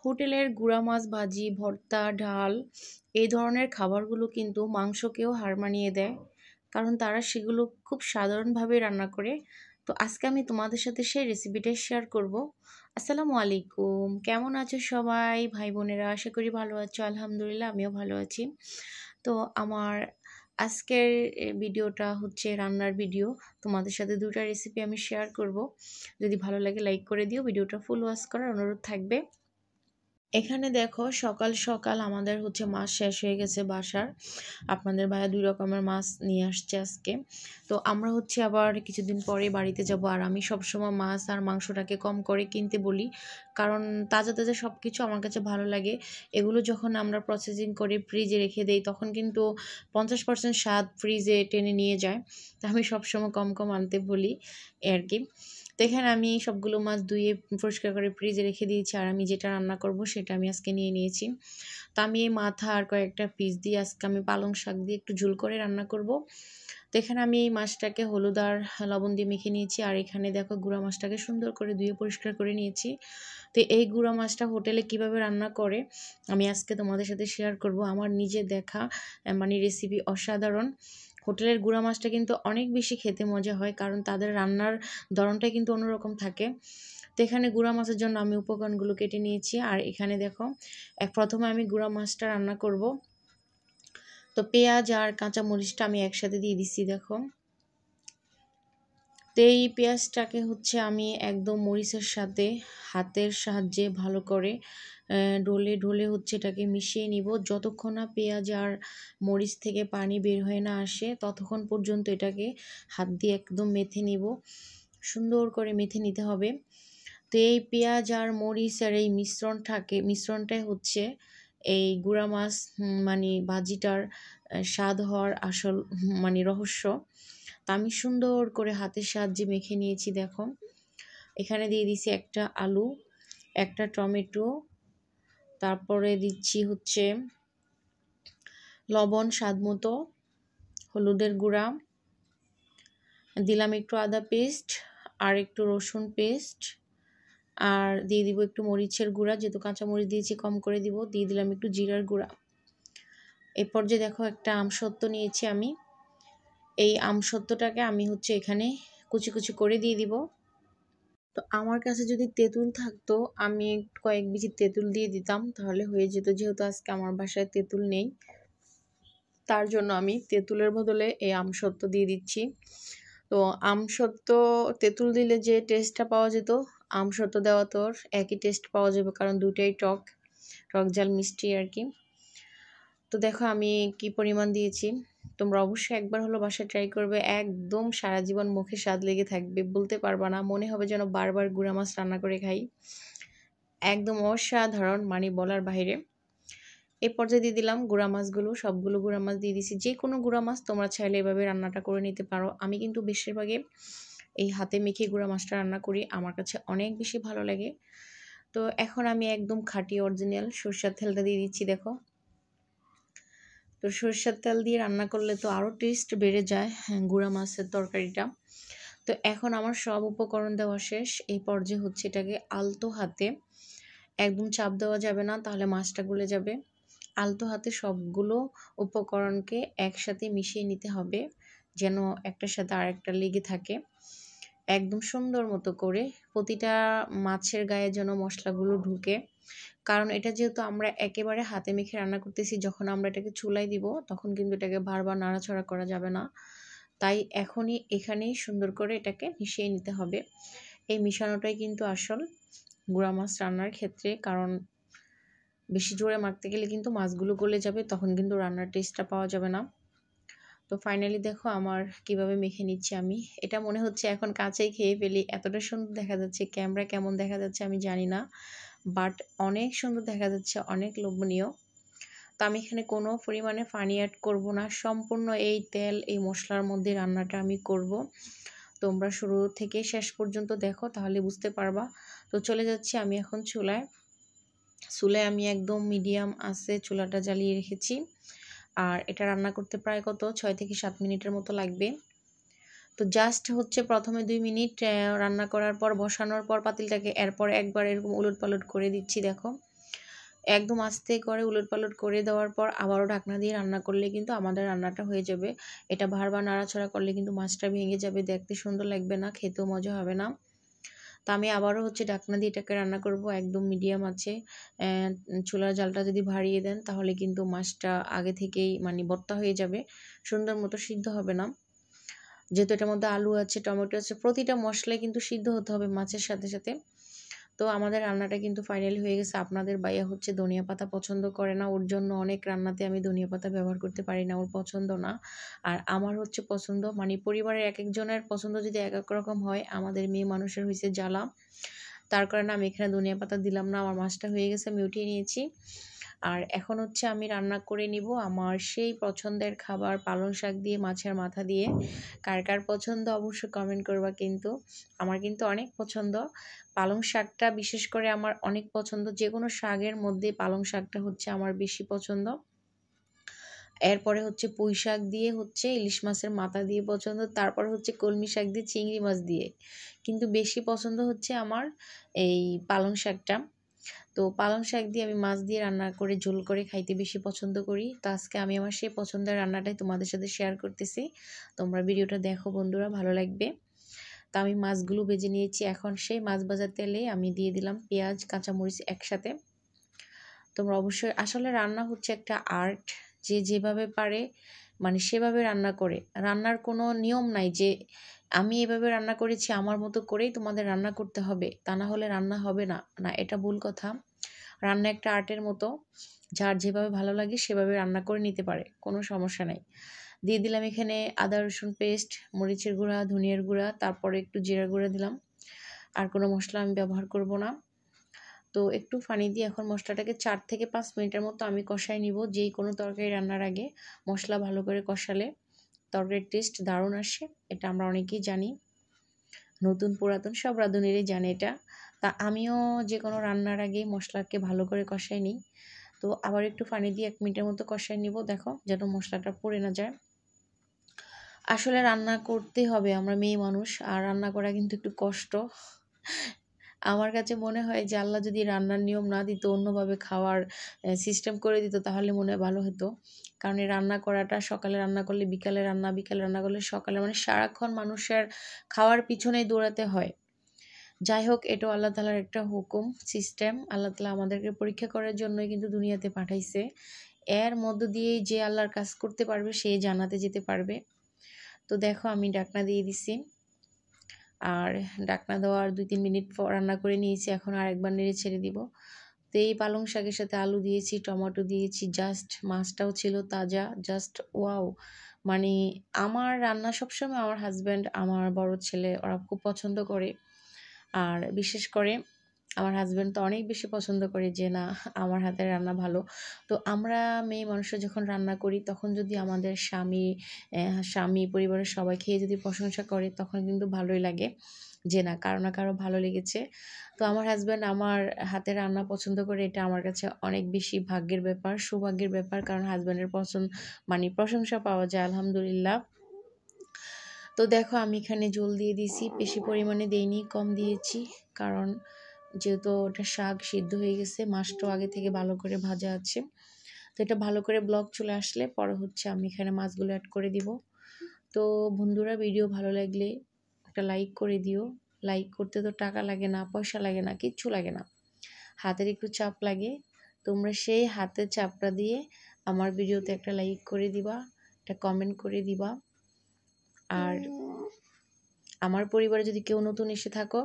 হোটেলের গুঁড়া মাছ ভাজি, ভর্তা, ডাল এই ধরনের খাবারগুলো কিন্তু মাংসকেও হার মানিয়ে দেয়। কারণ তারা সেগুলো খুব সাধারণভাবে রান্না করে। তো আজকে আমি তোমাদের সাথে সেই রেসিপিটাই শেয়ার করব। আসসালামু আলাইকুম। কেমন আছো সবাই ভাই বোনেরা? আশা করি ভালো আছো। আলহামদুলিল্লাহ আমিও ভালো আছি। তো আমার আজকের ভিডিওটা হচ্ছে রান্নার ভিডিও। তোমাদের সাথে দুটো রেসিপি আমি শেয়ার করব। যদি ভালো লাগে লাইক করে দিও, ভিডিওটা ফুল ওয়াচ করার অনুরোধ থাকবে। এখানে দেখো সকাল সকাল আমাদের হচ্ছে মাছ শেষ হয়ে গেছে বাসার। আপনাদের ভাইয়া 2 রকমের মাছ নিয়ে আসছে আজকে। তো আমরা হচ্ছে আবার কিছুদিন পরে বাড়িতে যাব। আর আমি সবসময় মাছ আর মাংসটাকে কম করে কিনতে বলি, কারণ তাজা তাজা সব কিছু আমার কাছে ভালো লাগে। এগুলো যখন আমরা প্রসেসিং করে ফ্রিজে রেখে দেই তখন কিন্তু 50% স্বাদ ফ্রিজে টেনে নিয়ে যায়। তো আমি সবসময় কম কম আনতে বলি আর কি। তো এখানে আমি সবগুলো মাছ ধুয়ে পরিষ্কার করে ফ্রিজে রেখে দিয়েছি। আর আমি যেটা রান্না করব সেটা আমি আজকে নিয়ে নিয়েছি। তো আমি এই মাথা আর কয়েকটা পিস দিয়ে আজকে আমি পালং শাক দিয়ে একটু ঝোল করে রান্না করব। তো এখানে আমি এই মাছটাকে হলুদ আর লবণ দিয়ে মেখে নিয়েছি। আর এখানে দেখো গুঁড়া মাছটাকে সুন্দর করে ধুয়ে পরিষ্কার করে নিয়েছি। তো এই গুঁড়া মাছটা হোটেলে কিভাবে রান্না করে আমি আজকে তোমাদের সাথে শেয়ার করব। আমার নিজে দেখা মানে রেসিপি অসাধারণ। হোটেলের গুঁড়া মাছটা কিন্তু অনেক বেশি খেতে মজা হয়, কারণ তাদের রান্নার ধরনটা কিন্তু অন্যরকম থাকে। তো এখানে গুঁড়া মাছের জন্য আমি উপকরণগুলো কেটে নিয়েছি। আর এখানে দেখো প্রথমে আমি গুঁড়া মাছটা রান্না করব। তো পেঁয়াজ আর কাঁচা মরিচটা আমি একসাথে দিয়ে দিচ্ছি দেখো। তো এই পেঁয়াজটাকে হচ্ছে আমি একদম মরিচের সাথে হাতের সাহায্যে ভালো করে ঢলে ঢলে হচ্ছে এটাকে মিশিয়ে নিব। যতক্ষণ না পেঁয়াজ আর মরিচ থেকে পানি বের হয়ে না আসে ততক্ষণ পর্যন্ত এটাকে হাত দিয়ে একদম মেখে নিব। সুন্দর করে মেখে নিতে হবে। তো এই পেঁয়াজ আর মরিচ আর এই মিশ্রণটাই হচ্ছে এই গুঁড়া মাছ মানে ভাজিটার স্বাদ হওয়ার আসল মানে রহস্য। তা আমি সুন্দর করে হাতের সাহায্যে মেখে নিয়েছি দেখো। এখানে দিয়ে দিছি একটা আলু, একটা টমেটো, তারপরে দিচ্ছি হচ্ছে লবণ স্বাদ মতো, হলুদের গুঁড়া, দিলাম একটু আদা পেস্ট আর একটু রসুন পেস্ট, আর দিয়ে দিব একটু মরিচের গুঁড়া, যেহেতু কাঁচা মরিচ দিয়েছি কম করে দিব। দিয়ে দিলাম একটু জিরার গুঁড়া। এরপর যে দেখো একটা আমসত্ত্ব নিয়েছি আমি। এই আমসত্ত্বটাকে আমি হচ্ছে এখানে কুচি কুচি করে দিয়ে দিব। তো আমার কাছে যদি তেঁতুল থাকতো আমি কয়েক বিচি তেঁতুল দিয়ে দিতাম, তাহলে হয়ে যেত। যেহেতু আজকে আমার বাসায় তেঁতুল নেই, তার জন্য আমি তেঁতুলের বদলে এই আমসত্ত্ব দিয়ে দিচ্ছি। তো আমসত্ত্ব তেঁতুল দিলে যে টেস্টটা পাওয়া যেত, আমসত্ত্ব দেওয়া তো একই টেস্ট পাওয়া যাবে, কারণ দুটাই টক টক ঝাল মিষ্টি আর কি। তো দেখো আমি কি পরিমাণ দিয়েছি। তোমরা অবশ্যই একবার হলো বাসায় ট্রাই করবে, একদম সারা জীবন মুখে স্বাদ লেগে থাকবে, বলতে পারবা না, মনে হবে যেন বারবার গুঁড়া মাছ রান্না করে খাই। একদম অসাধারণ, মানে বলার বাইরে। এই পর্যায়ে দিয়ে দিলাম গুঁড়া মাছগুলো, সবগুলো গুঁড়া মাছ দিয়ে দিছি। যে কোনো গুঁড়া মাছ তোমরা চাইলে এভাবে রান্নাটা করে নিতে পারো। আমি কিন্তু বেশিরভাগে এই হাতে মেখে গুঁড়া মাছটা রান্না করি, আমার কাছে অনেক বেশি ভালো লাগে। তো এখন আমি একদম খাঁটি অরিজিনাল সরষের তেলটা দিয়ে দিচ্ছি দেখো। তো সরষের তেল দিয়ে রান্না করলে তো আরও টেস্ট বেড়ে যায় গুঁড়া মাছের তরকারিটা। তো এখন আমার সব উপকরণ দেওয়া শেষ। এই পর্যায়ে হচ্ছে এটাকে আলতো হাতে, একদম চাপ দেওয়া যাবে না, তাহলে মাছটা গলে যাবে। আলতো হাতে সবগুলো উপকরণকে একসাথে মিশিয়ে নিতে হবে, যেন একটার সাথে আরেকটা লেগে থাকে। একদম সুন্দর মতো করে প্রতিটা মাছের গায়ে যেন মশলাগুলো ঢুকে। কারণ এটা যেহেতু আমরা একেবারে হাতে মেখে রান্না করতেছি, যখন আমরা এটাকে চুলায় দিব তখন কিন্তু এটাকে বারবার নাড়াচাড়া করা যাবে না। তাই এখানেই সুন্দর করে এটাকে মিশিয়ে নিতে হবে। এই মিশানোটাই কিন্তু আসল গুঁড়া মাছ রান্নার ক্ষেত্রে, কারণ বেশি জোরে মাখতে গেলে কিন্তু মাছগুলো গলে যাবে, তখন কিন্তু রান্নার টেস্টটা পাওয়া যাবে না। তো ফাইনালি দেখো আমার কিভাবে মেখে নিচ্ছি আমি। এটা মনে হচ্ছে এখন কাঁচাই খেয়ে ফেলি, এতটা সুন্দর দেখা যাচ্ছে। ক্যামেরা কেমন দেখা যাচ্ছে আমি জানি না, বাট অনেক সুন্দর দেখা যাচ্ছে, অনেক লোভনীয়। তো আমি এখানে কোনো পরিমাণে পানি অ্যাড করব না, সম্পূর্ণ এই তেল এই মশলার মধ্যে রান্নাটা আমি করব। তোমরা শুরু থেকে শেষ পর্যন্ত দেখো, তাহলে বুঝতে পারবা। তো চলে যাচ্ছি আমি এখন চুলায়। আমি একদম মিডিয়াম আঁচে চুলাটা জ্বালিয়ে রেখেছি। আর এটা রান্না করতে প্রায় 6 থেকে 7 মিনিটের মতো লাগবে। তো জাস্ট হচ্ছে প্রথমে 2 মিনিট রান্না করার পর, বসানোর পর পাতিলটাকে এরপর একবার এরকম উলট পালট করে দিচ্ছি দেখো। একদম আস্তে করে উলটপালট করে দেওয়ার পর আবারও ঢাকনা দিয়ে রান্না করলে কিন্তু আমাদের রান্নাটা হয়ে যাবে। এটা বারবার নাড়াচাড়া করলে কিন্তু মাছটা ভেঙে যাবে, দেখতে সুন্দর লাগবে না, খেতেও মজা হবে না। তো আমি আবারও হচ্ছে ঢাকনা দিয়ে এটাকে রান্না করব একদম মিডিয়াম আছে। চুলার জালটা যদি বাড়িয়ে দেন তাহলে কিন্তু মাছটা আগে থেকেই মানে ভর্তা হয়ে যাবে, সুন্দর মতো সিদ্ধ হবে না। যেহেতু এটার মধ্যে আলু আছে, টমেটো আছে, প্রতিটা মশলাই কিন্তু সিদ্ধ হতে হবে মাছের সাথে সাথে। তো আমাদের রান্নাটা কিন্তু ফাইনালি হয়ে গেছে। আপনাদের ভাইয়া হচ্ছে ধনিয়া পাতা পছন্দ করে না, ওর জন্য অনেক রান্নাতে আমি ধনিয়া পাতা ব্যবহার করতে পারি না, ওর পছন্দ না। আর আমার হচ্ছে পছন্দ, মানে পরিবারের এক একজনের পছন্দ যদি এক এক রকম হয়, আমাদের মেয়ে মানুষের হয়েছে জ্বালা, তার কারণে আমি এখানে ধনিয়া পাতা দিলাম না। আমার মাছটা হয়ে গেছে, আমি উঠিয়ে নিয়েছি। আর এখন হচ্ছে আমি রান্না করে নিব আমার সেই পছন্দের খাবার পালং শাক দিয়ে মাছের মাথা দিয়ে। কার কার পছন্দ অবশ্যই কমেন্ট করবা কিন্তু। আমার কিন্তু অনেক পছন্দ পালং শাকটা, বিশেষ করে আমার অনেক পছন্দ। যে কোনো শাকের মধ্যে পালং শাকটা হচ্ছে আমার বেশি পছন্দ। এরপরে হচ্ছে পুঁই শাক দিয়ে হচ্ছে ইলিশ মাছের মাথা দিয়ে পছন্দ, তারপর হচ্ছে কলমি শাক দিয়ে চিংড়ি মাছ দিয়ে। কিন্তু বেশি পছন্দ হচ্ছে আমার এই পালং শাকটা। তো পালং শাক দিয়ে আমি মাছ দিয়ে রান্না করে ঝোল করে খাইতে বেশি পছন্দ করি। তো আজকে আমি আমার সেই পছন্দের রান্নাটাই তোমাদের সাথে শেয়ার করতেছি। তোমরা ভিডিওটা দেখো বন্ধুরা, ভালো লাগবে। তো আমি মাছগুলো ভেজে নিয়েছি। এখন সেই মাছ ভাজার তেলে আমি দিয়ে দিলাম পেঁয়াজ কাঁচামরিচ একসাথে। তোমরা অবশ্যই, আসলে রান্না হচ্ছে একটা আর্ট, যে যেভাবে পারে মানে সেভাবে রান্না করে। রান্নার কোনো নিয়ম নাই যে আমি এভাবে রান্না করেছি আমার মতো করেই তোমাদের রান্না করতে হবে, তা না হলে রান্না হবে না। না, এটা ভুল কথা। রান্না একটা আর্টের মতো, যার যেভাবে ভালো লাগে সেভাবে রান্না করে নিতে পারে, কোনো সমস্যা নাই। দিয়ে দিলাম এখানে আদা রসুন পেস্ট, মরিচের গুঁড়া, ধনিয়ার গুঁড়া, তারপরে একটু জিরার গুঁড়া দিলাম। আর কোনো মশলা আমি ব্যবহার করব না। তো একটু পানি দিয়ে এখন মশলাটাকে 4 থেকে 5 মিনিটের মতো আমি কষাই নিব। যেই কোনো তরকারি রান্নার আগে মশলা ভালো করে কষালে তরকারির টেস্ট দারুণ আসে, এটা আমরা অনেকেই জানি, নতুন পুরাতন সব রাঁধুনিরই জানে এটা। তা আমিও যে কোনো রান্নার আগে মশলাকে ভালো করে কষাই নিই। তো আবার একটু পানি দিয়ে 1 মিনিটের মতো কষাই নিব, দেখো যেন মশলাটা পুড়ে না যায়। আসলে রান্না করতে হবে, আমরা মেয়ে মানুষ, আর রান্না করা কিন্তু একটু কষ্ট। আমার কাছে মনে হয় যে আল্লাহ যদি রান্নার নিয়ম না দিত, অন্যভাবে খাওয়ার সিস্টেম করে দিত, তাহলে মনে হয় ভালো হতো। কারণ এই রান্না করাটা, সকালে রান্না করলে বিকালে রান্না, বিকালে রান্না করলে সকালে, মানে সারাক্ষণ মানুষের খাওয়ার পিছনেই দৌড়াতে হয়। যাই হোক, এটাও আল্লাহ তাআলার একটা হুকুম, সিস্টেম। আল্লাহ তাআলা আমাদেরকে পরীক্ষা করার জন্যই কিন্তু দুনিয়াতে পাঠাইছে। এর মধ্য দিয়েই যে আল্লাহর কাজ করতে পারবে সে জান্নাতে যেতে পারবে। তো দেখো আমি ঢাকনা দিয়ে দিছি। আর ঢাকনা দেওয়ার 2-3 মিনিট পর রান্না করে নিয়েছি। এখন আরেকবার নেড়ে ছেড়ে দিব। তো এই পালং শাকের সাথে আলু দিয়েছি, টমেটো দিয়েছি, জাস্ট মাছটাও ছিল তাজা, জাস্ট ওয়াও। মানে আমার রান্না সবসময় আমার হাজব্যান্ড, আমার বড় ছেলে ওরা খুব পছন্দ করে। আর বিশেষ করে আমার হাজব্যান্ড তো অনেক বেশি পছন্দ করে যে না, আমার হাতের রান্না ভালো। তো আমরা মেয়ে মানুষরা যখন রান্না করি তখন যদি আমাদের স্বামী পরিবারের সবাই খেয়ে যদি প্রশংসা করে, তখন কিন্তু ভালোই লাগে যে না, কারো না কারো ভালো লেগেছে। তো আমার হাজব্যান্ড আমার হাতের রান্না পছন্দ করে, এটা আমার কাছে অনেক বেশি ভাগ্যের ব্যাপার, সৌভাগ্যের ব্যাপার। কারণ হাজব্যান্ডের মানে প্রশংসা পাওয়া যায় আলহামদুলিল্লাহ। তো দেখো আমি এখানে ঝোল দিয়ে দিয়েছি, বেশি পরিমাণে দেইনি, কম দিয়েছি। কারণ যেহেতু ওটা শাক সিদ্ধ হয়ে গেছে, মাছটাও আগে থেকে ভালো করে ভাজা আছে। তো এটা ভালো করে ব্লক চলে আসলে পরে হচ্ছে আমি এখানে মাছগুলো অ্যাড করে দিব। তো বন্ধুরা, ভিডিও ভালো লাগলে একটা লাইক করে দিও। লাইক করতে তো টাকা লাগে না, পয়সা লাগে না, কিচ্ছু লাগে না, হাতের একটু চাপ লাগে। তোমরা সেই হাতের চাপটা দিয়ে আমার ভিডিওতে একটা লাইক করে দিবা, একটা কমেন্ট করে দিবা। আর আমার পরিবারে যদি কেউ নতুন এসে থাকো,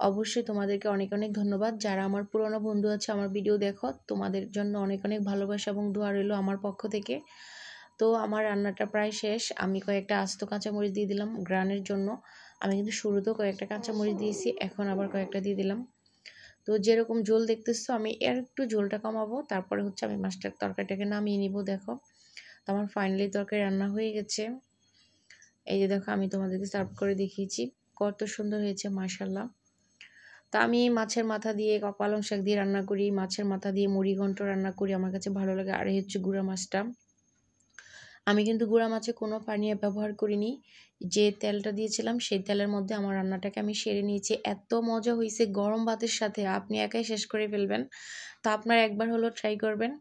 অবশ্যই তোমাদেরকে অনেক অনেক ধন্যবাদ। যারা আমার পুরনো বন্ধু আছে, আমার ভিডিও দেখো, তোমাদের জন্য অনেক অনেক ভালোবাসা এবং দোয়া রইল আমার পক্ষ থেকে। তো আমার রান্নাটা প্রায় শেষ। আমি কয়েকটা আস্ত কাঁচামরিচ দিয়ে দিলাম গ্রানের জন্য। আমি কিন্তু শুরুতেও কয়েকটা কাঁচামরিচ দিয়েছি, এখন আবার কয়েকটা দিয়ে দিলাম। তো যেরকম ঝোল দেখতেছো, আমি এর একটু ঝোলটা কমাবো, তারপরে হচ্ছে আমি মাছটার তরকারিটাকে নামিয়ে নিব। দেখো তো আমার ফাইনালি তরকারি রান্না হয়ে গেছে। এই যে দেখো, আমি তোমাদেরকে সার্ভ করে দেখিয়েছি, কত সুন্দর হয়েছে মাশাআল্লাহ। তা আমি মাছের মাথা দিয়ে পালং শাক দিয়ে রান্না করি, মাছের মাথা দিয়ে মুড়িঘণ্ট রান্না করি, আমার কাছে ভালো লাগে। আর এই হচ্ছে গুঁড়া মাছটা, আমি কিন্তু গুঁড়া মাছে কোনো পানীয় ব্যবহার করিনি। যে তেলটা দিয়েছিলাম সেই তেলের মধ্যে আমার রান্নাটাকে আমি সেরে নিয়েছি। এত মজা হয়েছে গরম ভাতের সাথে, আপনি একাই শেষ করে ফেলবেন। তো আপনারা একবার হলো ট্রাই করবেন।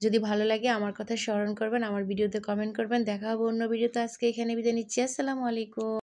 যদি ভালো লাগে আমার কথা স্মরণ করবেন, আমার ভিডিওতে কমেন্ট করবেন। দেখা হবে অন্য ভিডিওতে। আজকে এখানে বিদায় নিচ্ছি। আসসালামু আলাইকুম।